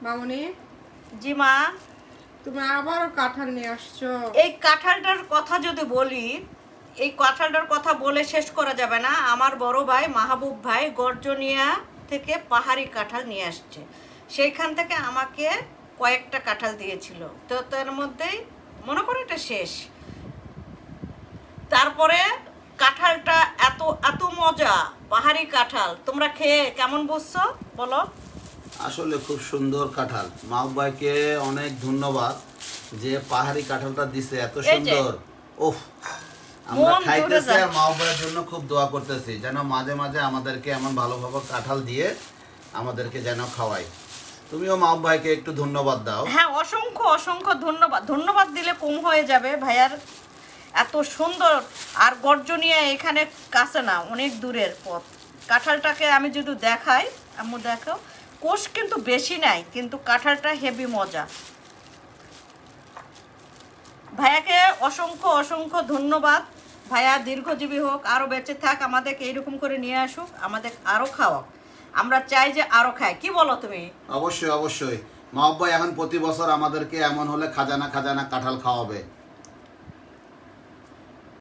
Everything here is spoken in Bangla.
মামুনি, জি মা। তুমি আবারও কাঁঠাল নিয়ে আসছো। এই কাঁঠালটার কথা যদি বলি, এই কাঁঠালটার কথা বলে শেষ করা যাবে না। আমার বড় ভাই মাহবুব ভাই গর্জনিয়া থেকে পাহাড়ি কাঁঠাল নিয়ে আসছে। সেইখান থেকে আমাকে কয়েকটা কাঁঠাল দিয়েছিল, তো তার মধ্যেই মনে করো এটা শেষ। তারপরে কাঁঠালটা এত এত মজা, পাহাড়ি কাঁঠাল। তোমরা খেয়ে কেমন বুঝছো বলো? আসলে খুব সুন্দর কাঁঠাল। মাহবুব ভাইকে অনেক ধন্যবাদ যে পাহাড়ি কাঁঠালটা দিছে এত এই যে, সুন্দর। ওহ, আমরা মন জুড়ে খাইতেছি আর যাচ্ছে। মাহবুব ভাইয়ের জন্য খুব দোয়া করতেছি যেন মাঝে মাঝে আমাদেরকে এমন ভালো ভালো কাঁঠাল দিয়ে আমাদেরকে যেন খাওয়ায়। তুমিও মাহবুব ভাইকে একটু ধন্যবাদ দাও। হ্যাঁ, অসংখ্য অসংখ্য ধন্যবাদ। ধন্যবাদ দিলে কম হয়ে যাবে ভাইয়ার, এত সুন্দর। আর গর্জনিয়া এখানে কাছে না, অনেক দূরের পথ। কাঁঠালটাকে আমি যদি দেখাই, আম্মু দেখো, কোষ কিন্তু বেশি নাই, কিন্তু কাঁঠালটা হেভি মজা। ভাইয়াকে অসংখ্য অসংখ্য ধন্যবাদ। ভাইয়া দীর্ঘজীবী হোক, আরও বেঁচে থাক, আমাদেরকে এইরকম করে নিয়ে আসুক, আমাদের আরও খাওয়াক। আমরা চাই যে আরও খাই। কি বলো তুমি? অবশ্যই অবশ্যই। মাহবুব ভাই এখন প্রতি বছর আমাদেরকে এমন হলে খাজানা খাজানা কাঁঠাল খাওয়াবে।